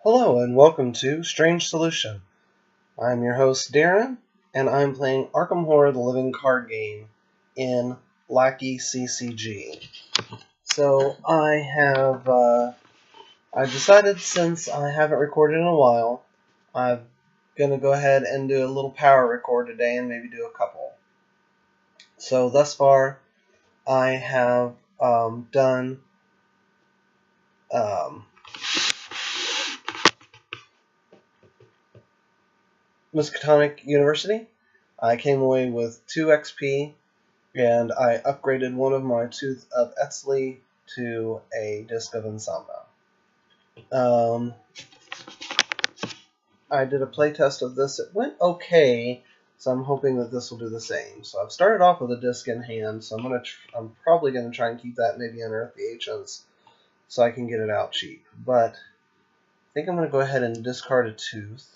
Hello and welcome to Strange Solution. I'm your host Darren, and I'm playing Arkham Horror the Living Card Game in Lackey CCG. So I decided, since I haven't recorded in a while, I'm going to go ahead and do a little power record today and maybe do a couple. So thus far I have done Miskatonic University. I came away with 2 XP, and I upgraded one of my Tooth of Etzli to a Disc of Insomnia. I did a playtest of this. It went okay, so I'm hoping that this will do the same. So I've started off with a disc in hand, so I'm probably gonna try and keep that, maybe unearth the ancients, so I can get it out cheap. But I think I'm gonna go ahead and discard a Tooth,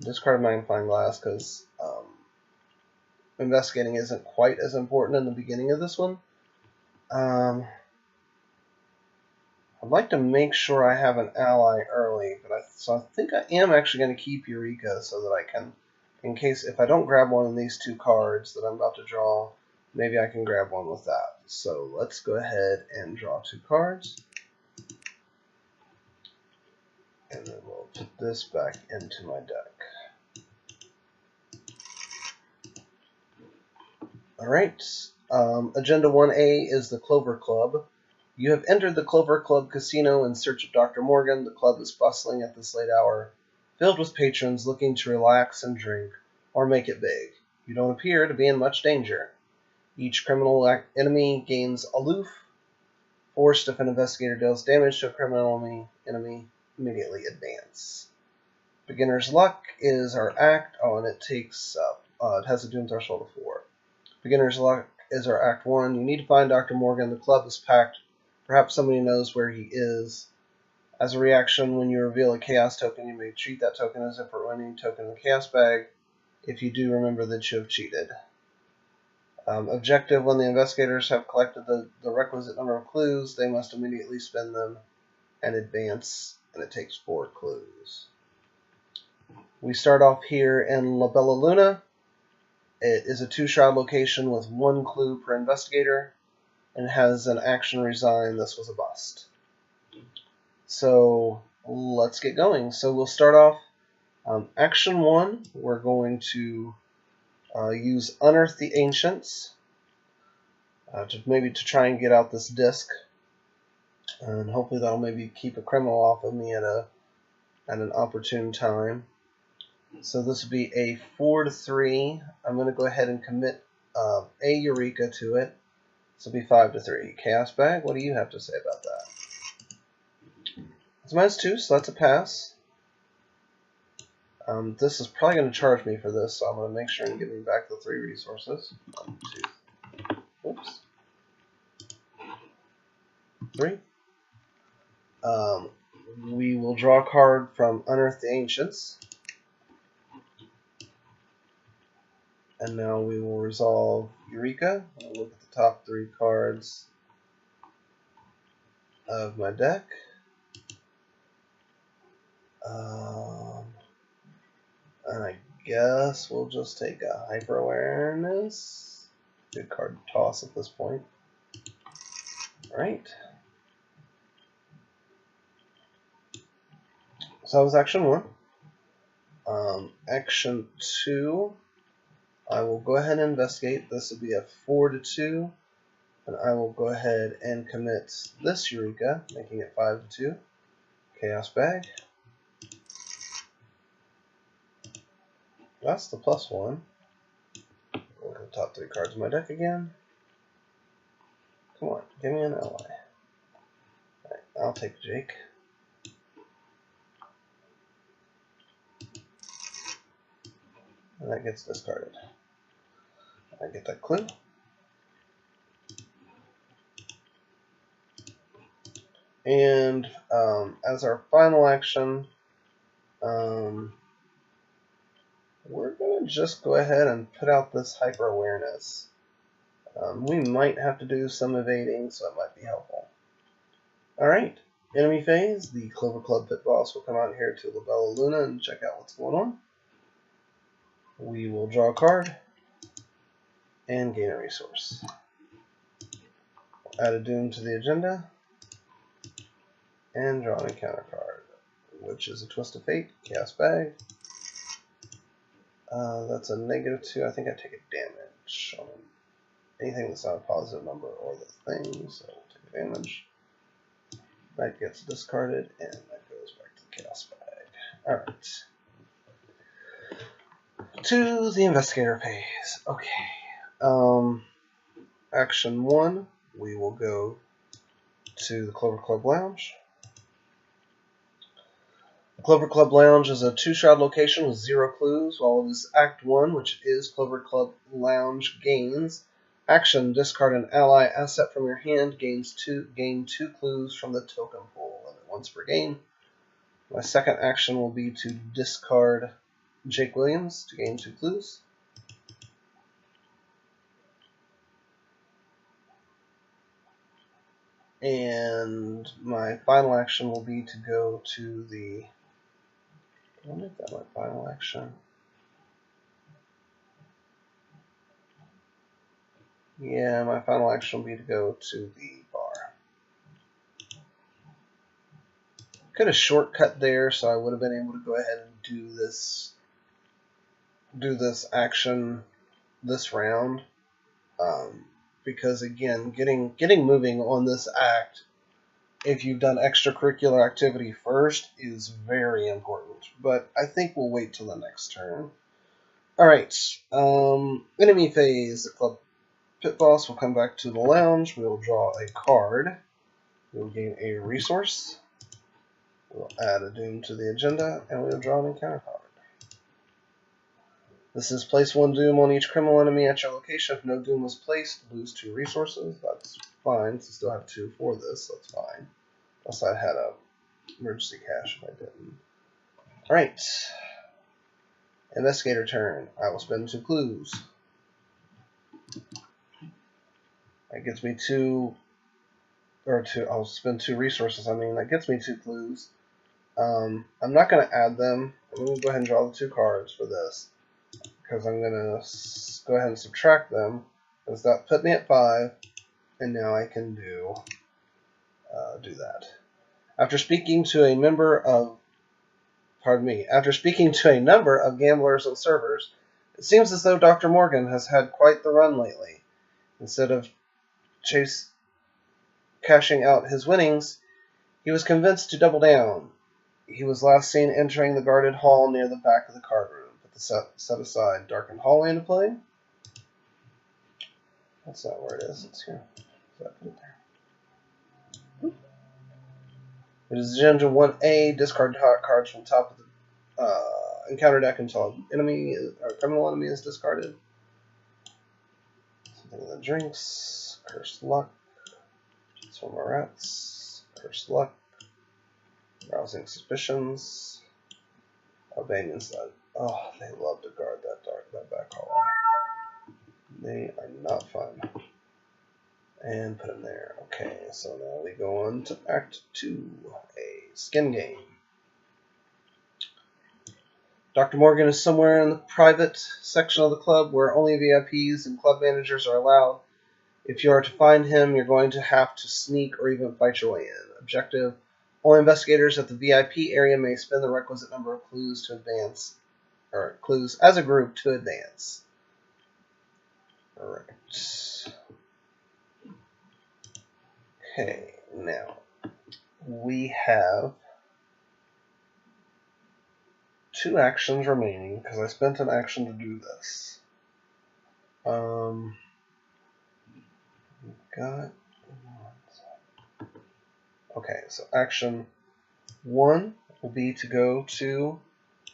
discard a magnifying glass, because investigating isn't quite as important in the beginning of this one. I'd like to make sure I have an ally early, so I think I am actually going to keep Eureka so that I can, in case if I don't grab one of these 2 cards that I'm about to draw, maybe I can grab one with that. So let's go ahead and draw 2 cards. And then we'll put this back into my deck. Alright, Agenda 1A is the Clover Club. You have entered the Clover Club Casino in search of Dr. Morgan. The club is bustling at this late hour, filled with patrons looking to relax and drink, or make it big. You don't appear to be in much danger. Each criminal enemy gains aloof. Forced if an investigator deals damage to a criminal enemy, immediately advance. Beginner's Luck is our act. And it has a doom threshold of 4. Beginner's Luck is our Act 1. You need to find Dr. Morgan. The club is packed. Perhaps somebody knows where he is. As a reaction, when you reveal a chaos token, you may treat that token as if it were any token in the chaos bag. If you do, remember that you have cheated. Objective: when the investigators have collected the requisite number of clues, they must immediately spend them and advance, and it takes 4 clues. We start off here in La Bella Luna. It is a 2-shroud location with 1 clue per investigator, and has an action resign. This was a bust. So let's get going. So we'll start off action 1. We're going to use Unearth the Ancients to try and get out this disc, and hopefully that'll maybe keep a criminal off of me at an opportune time. So this would be a 4-3. I'm going to go ahead and commit a Eureka to it. This will be 5-3. Chaos Bag, what do you have to say about that? It's -2, so that's a pass. This is probably going to charge me for this, so I'm going to make sure and give me back the 3 resources. 1, 2, oops. 3. We will draw a card from Unearth the Ancients. And now we will resolve Eureka. I'll look at the top 3 cards of my deck. And I guess we'll just take a Hyper Awareness. Good card to toss at this point. Alright. So that was action 1. Action 2. I will go ahead and investigate. This will be a 4-2, and I will go ahead and commit this Eureka, making it 5-2. Chaos Bag. That's the +1. Look at the top 3 cards of my deck again. Come on, give me an ally. Alright, I'll take Jake. And that gets discarded. I get that clue. And as our final action, we're going to just go ahead and put out this Hyper Awareness. We might have to do some evading, so it might be helpful. Alright, Enemy phase, the Clover Club pit boss will come out here to La Bella Luna and check out what's going on. We will draw a card and gain a resource. Add a doom to the agenda and draw an encounter card, which is a Twist of Fate, Chaos Bag. That's a -2. I think I take a damage on anything that's not a positive number or the thing, so we'll take a damage. That gets discarded, and that goes back to the Chaos Bag. Alright. To the Investigator phase. Okay. Action 1, we will go to the Clover Club Lounge. The Clover Club Lounge is a 2-shot location with 0 clues, while it is Act 1, which is Clover Club Lounge gains. Action, discard an ally asset from your hand, gain 2 clues from the token pool, limit once per game. My second action will be to discard Jake Williams to gain 2 clues. And my final action will be to go to the... I'll make that my final action. Yeah, my final action will be to go to the bar. Could have shortcut there, so I would have been able to go ahead and do this action this round. Because again, getting moving on this act, if you've done extracurricular activity first, is very important. But I think we'll wait till the next turn. Alright, enemy phase. The club pit boss will come back to the lounge. We will draw a card. We will gain a resource. We'll add a doom to the agenda, and we'll draw an encounter card. This is place 1 doom on each criminal enemy at your location. If no doom was placed, lose 2 resources. That's fine. So still have 2 for this. That's fine. Unless I had a emergency cash if I didn't. Alright. Investigator turn. I will spend 2 clues. That gets me 2, or 2, I'll spend 2 resources. I mean, that gets me 2 clues. I'm not going to add them. I'm going to go ahead and draw the 2 cards for this, because I'm going to go ahead and subtract them, because that put me at 5, and now I can do that. After speaking to a number of gamblers and servers, it seems as though Dr. Morgan has had quite the run lately. Instead of cashing out his winnings, he was convinced to double down. He was last seen entering the guarded hall near the back of the card room. Put the set aside darkened hallway into play. That's not where it is. It's here. So I put it there. It is Agenda 1A. Discard cards from top of the encounter deck until enemy or criminal enemy is discarded. Something in the drinks. Cursed luck. Swimmer rats. Cursed luck. Rousing suspicions. Albanians that they love to guard that back hallway. They are not fun. And put them there. Okay, so now we go on to Act 2, a skin game. Dr. Morgan is somewhere in the private section of the club where only VIPs and club managers are allowed. If you are to find him, you're going to have to sneak or even fight your way in. Objective: only investigators at the VIP area may spend the requisite number of clues to advance, or clues as a group to advance. Alright. Okay, now we have 2 actions remaining because I spent an action to do this. Okay, so action 1 will be to go to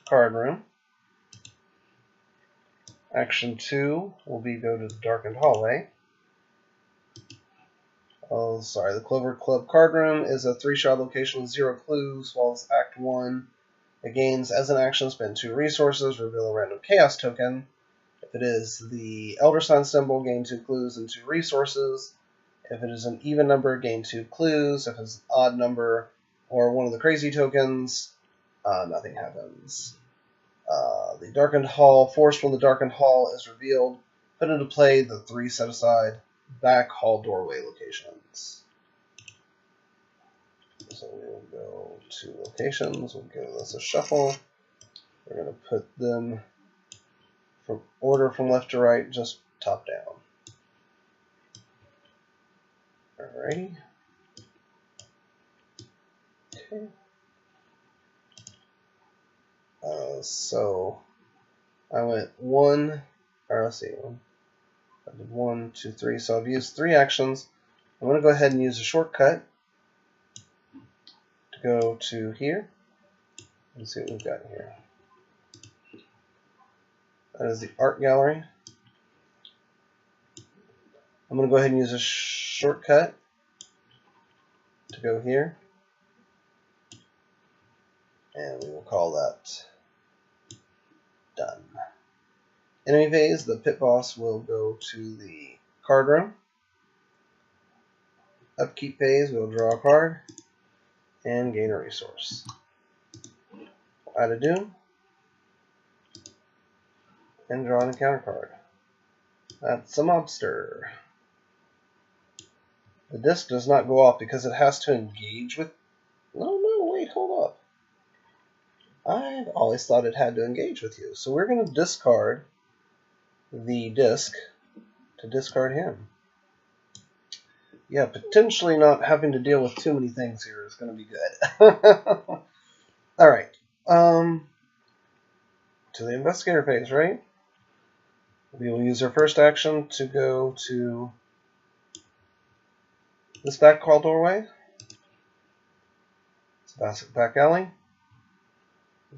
card room. Action 2 will be go to the darkened hallway. Oh, sorry, the Clover Club card room is a 3-shot location with 0 clues, while it's Act 1. It gains, as an action, spend 2 resources, reveal a random chaos token. If it is the Elder Sign symbol, gain 2 clues and 2 resources. If it is an even number, gain 2 clues. If it's an odd number, or one of the crazy tokens, nothing happens. The darkened hall, force from the darkened hall is revealed. Put into play the 3 set aside back hall doorway locations. So we will go to locations, we'll give this a shuffle. We're going to put them from order from left to right, just top down. Alrighty. Okay. So I went 1, or let's see, I did 1, 2, 3. So I've used 3 actions. I'm going to go ahead and use a shortcut to go to here. Let's see what we've got here. That is the art gallery. I'm going to go ahead and use a shortcut to go here. And we will call that done. Enemy phase, the pit boss will go to the card room. Upkeep phase, we'll draw a card and gain a resource. We'll add a doom and draw an encounter card. That's a mobster. The disc does not go off because it has to engage with... No, wait, hold up. I've always thought it had to engage with you. So we're going to discard the disc to discard him. Yeah, potentially not having to deal with too many things here is going to be good. Alright. To the investigator phase, right? We will use our first action to go to this back hall doorway. It's back alley.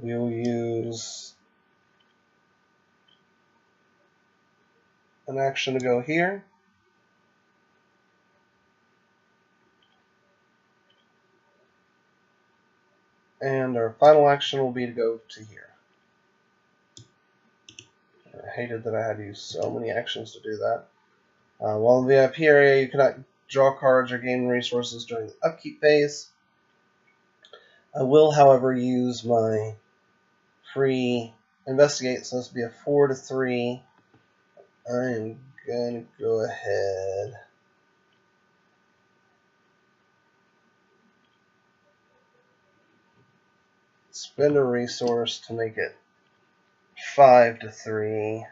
We will use an action to go here. And our final action will be to go to here. I hated that I had to use so many actions to do that. While in the VIP area, you cannot draw cards or gain resources during the upkeep phase. I will, however, use my free investigate, so this will be a 4 to 3. I'm going to go ahead spend a resource to make it 5 to 3.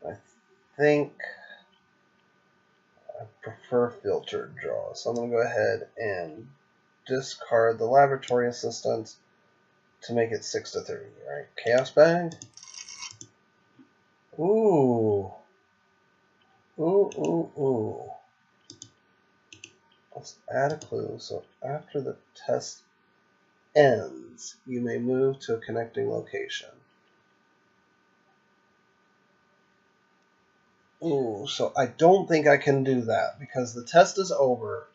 I think I prefer filtered draw, so I'm going to go ahead and discard the laboratory assistant to make it 6 to 3. Alright, chaos bag. Ooh. Ooh. Let's add a clue. So after the test ends, you may move to a connecting location. Ooh, so I don't think I can do that because the test is over,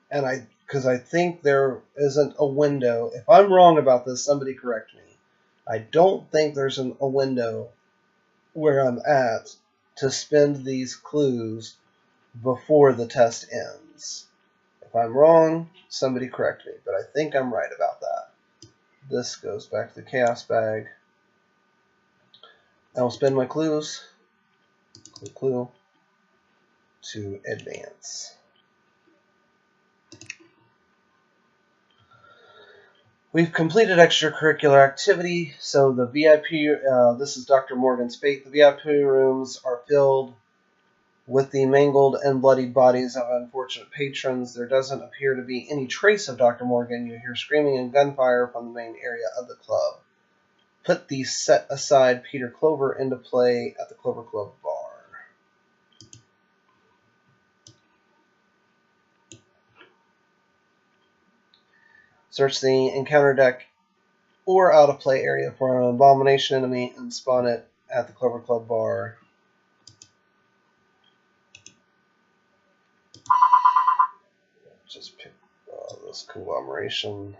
and because I think there isn't a window. If I'm wrong about this, somebody correct me. I don't think there's a window where I'm at to spend these clues before the test ends. If I'm wrong, somebody correct me, but I think I'm right about that. This goes back to the chaos bag. I will spend my clues. Clue to advance. We've completed extracurricular activity, so the VIP, this is Dr. Morgan's fate. The VIP rooms are filled with the mangled and bloodied bodies of unfortunate patrons. There doesn't appear to be any trace of Dr. Morgan. You hear screaming and gunfire from the main area of the club. Put the set aside Peter Clover into play at the Clover Club bar. Search the encounter deck or out of play area for an abomination enemy and spawn it at the Clover Club bar. Just pick this conglomeration.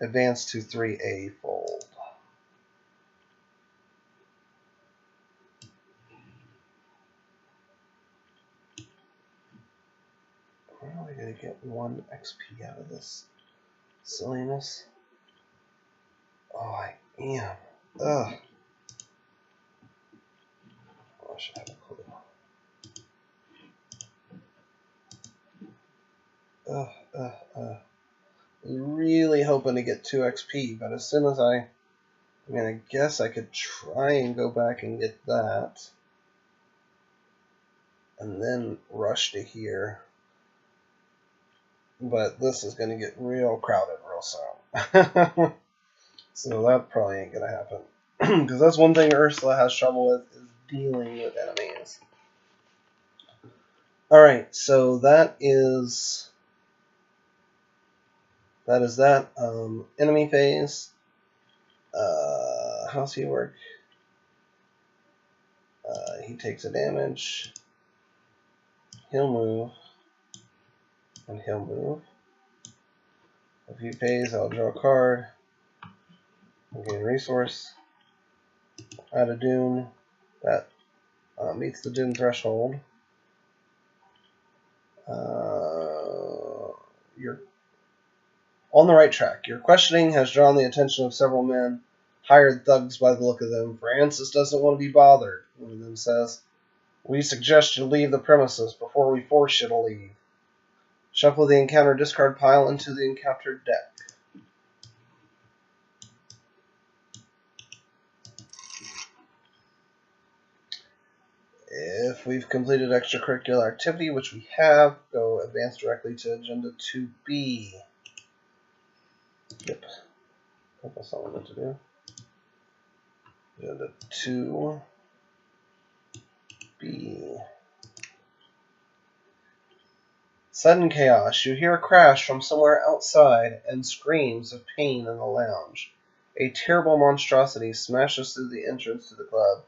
Advance to 3A fold. I gotta get 1 XP out of this silliness. Oh, I am. Ugh. Oh, I should have a clue. I was really hoping to get 2 XP, but as soon as I mean, I guess I could try and go back and get that. And then rush to here. But this is going to get real crowded real soon. So that probably ain't going to happen. Because that's one thing Ursula has trouble with, is dealing with enemies. Alright, so that is that. Enemy phase. How's he work? He takes a damage. He'll move. And he'll move. If he pays, I'll draw a card. I'll gain resource. Add a doom. That meets the doom threshold. You're on the right track. Your questioning has drawn the attention of several men, hired thugs by the look of them. Francis doesn't want to be bothered, one of them says. We suggest you leave the premises before we force you to leave. Shuffle the encounter discard pile into the encounter deck. If we've completed extracurricular activity, which we have, go advance directly to Agenda 2B. Yep. That's all I meant to do. Agenda 2B. Sudden chaos. You hear a crash from somewhere outside and screams of pain in the lounge. A terrible monstrosity smashes through the entrance to the club,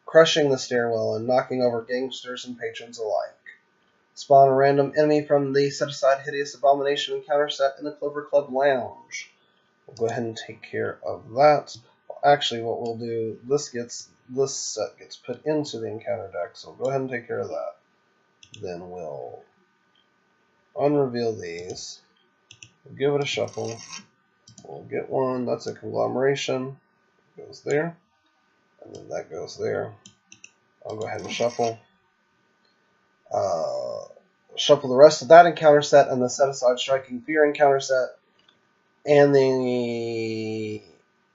crushing the stairwell and knocking over gangsters and patrons alike. Spawn a random enemy from the set-aside hideous abomination encounter set in the Clover Club lounge. We'll go ahead and take care of that. Well, actually, what we'll do, this set gets put into the encounter deck, so we'll go ahead and take care of that. Then we'll unreveal these. We'll give it a shuffle. We'll get one. That's a conglomeration. It goes there. And then that goes there. I'll go ahead and shuffle. Shuffle the rest of that encounter set and the set-aside Striking Fear encounter set and the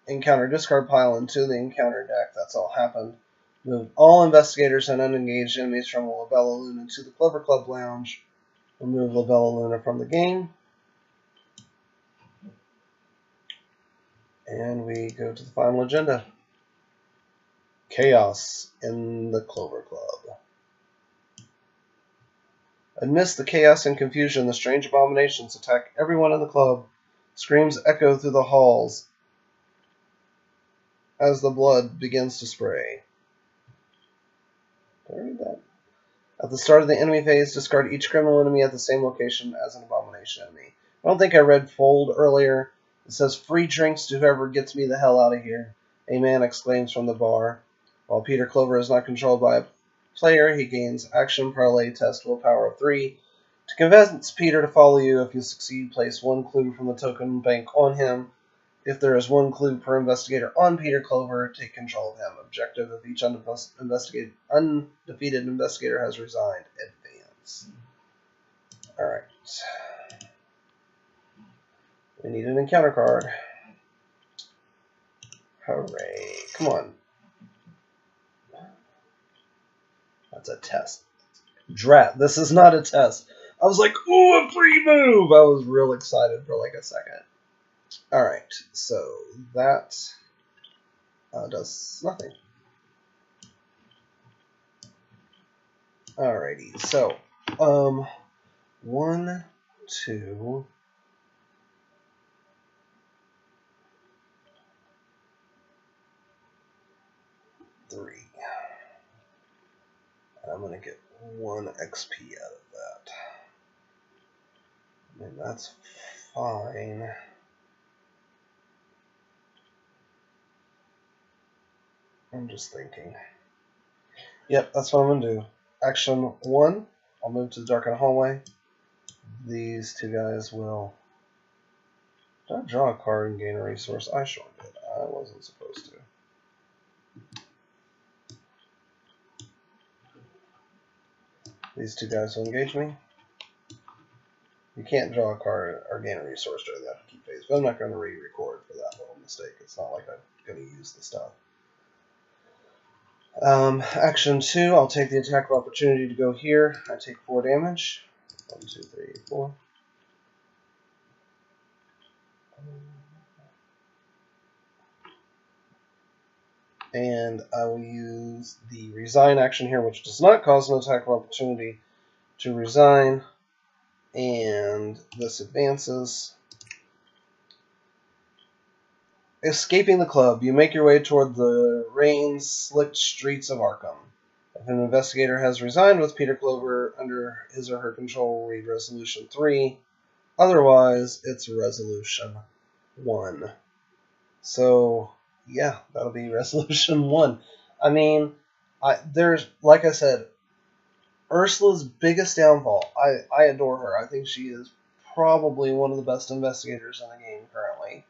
encounter discard pile into the encounter deck. That's all happened. Move all investigators and unengaged enemies from Labella Luna to the Clover Club lounge. Remove Labella Luna from the game. And we go to the final agenda. Chaos in the Clover Club. Amidst the chaos and confusion, the strange abominations attack everyone in the club. Screams echo through the halls as the blood begins to spray. Did I read that? At the start of the enemy phase, discard each criminal enemy at the same location as an abomination enemy. I don't think I read Fold earlier. It says, free drinks to whoever gets me the hell out of here, a man exclaims from the bar. While Peter Clover is not controlled by a player, he gains action parlay test willpower of 3. To convince Peter to follow you, if you succeed, place 1 clue from the token bank on him. If there is 1 clue per investigator on Peter Clover, take control of him. Objective: if each undefeated investigator has resigned, advance. Alright. We need an encounter card. Hooray. Come on. That's a test. Drat. This is not a test. I was like, ooh, a free move! I was real excited for like a second. Alright, so that does nothing. Alrighty, so, 1, 2, 3. I'm going to get 1 XP out of that. I mean, that's fine. I'm just thinking. Yep, that's what I'm going to do. Action 1, I'll move to the darkened hallway. these two guys will... Did I draw a card and gain a resource? I sure did. I wasn't supposed to. These two guys will engage me. You can't draw a card or gain a resource during the upkeep phase, but I'm not going to re-record for that little mistake. It's not like I'm going to use the stuff. Action 2, I'll take the attack of opportunity to go here. I take 4 damage. 1, 2, 3, 4. And I will use the resign action here, which does not cause an attack of opportunity, to resign. And this advances. Escaping the club, you make your way toward the rain-slicked streets of Arkham. If an investigator has resigned with Peter Clover under his or her control, read Resolution 3. Otherwise, it's Resolution 1. So, yeah, that'll be Resolution 1. I mean, there's, like I said, Ursula's biggest downfall. I adore her. I think she is probably one of the best investigators in the game currently.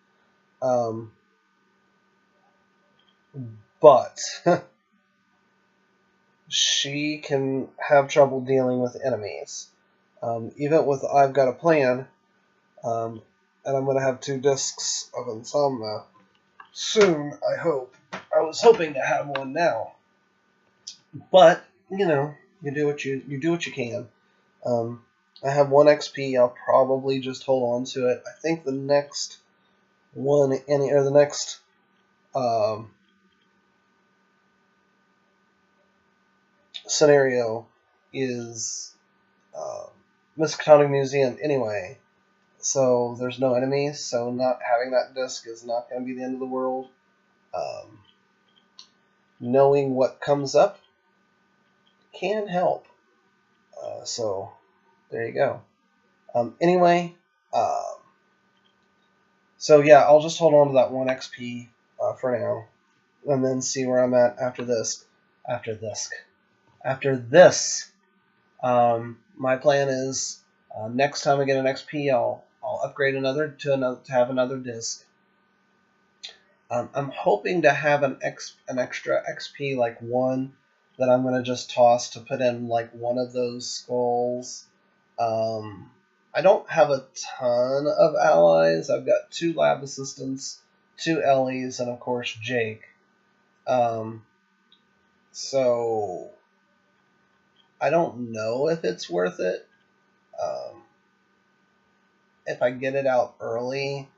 But she can have trouble dealing with enemies. Even with I've Got a Plan, and I'm going to have 2 discs of Insomnia soon, I hope. I was hoping to have one now. But, you know, you do what you can. I have 1 XP. I'll probably just hold on to it. I think the next one, the next scenario is Miskatonic Museum anyway. So there's no enemies, so not having that disc is not going to be the end of the world. Knowing what comes up can help. So there you go. Anyway, so yeah, I'll just hold on to that 1 XP for now, and then see where I'm at after this. After this, my plan is next time I get an XP, I'll upgrade to have another disc. I'm hoping to have an extra XP, like 1 that I'm going to just toss to put in like one of those skulls. I don't have a ton of allies. I've got 2 lab assistants, 2 Ellies, and of course Jake. So I don't know if it's worth it. If I get it out early,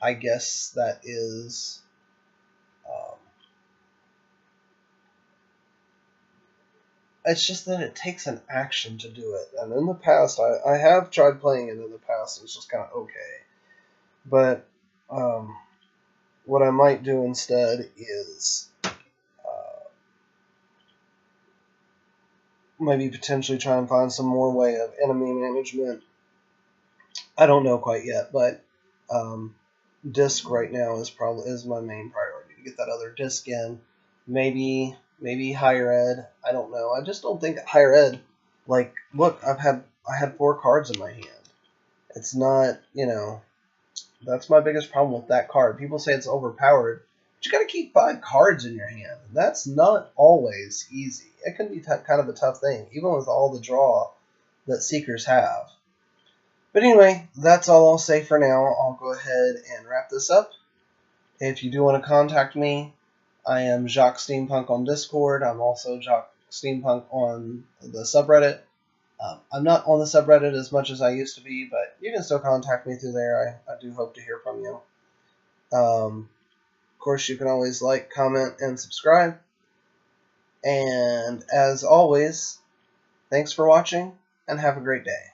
I guess that is... it's just that it takes an action to do it. And in the past, I have tried playing it in the past, and it's just kind of okay. But what I might do instead is maybe potentially try and find some more way of enemy management. I don't know quite yet, but disc right now is my main priority, to get that other disc in. Maybe higher ed. I don't know. I just don't think higher ed. Like, look, I had 4 cards in my hand. It's not, you know, that's my biggest problem with that card. People say it's overpowered, but you got to keep 5 cards in your hand. That's not always easy. It can be kind of a tough thing, even with all the draw that Seekers have. But anyway, that's all I'll say for now. I'll go ahead and wrap this up. If you do want to contact me, I am Jacques Steampunk on Discord. I'm also Jacques Steampunk on the subreddit. I'm not on the subreddit as much as I used to be, but you can still contact me through there. I do hope to hear from you. Of course, you can always like, comment, and subscribe. And as always, thanks for watching, and have a great day.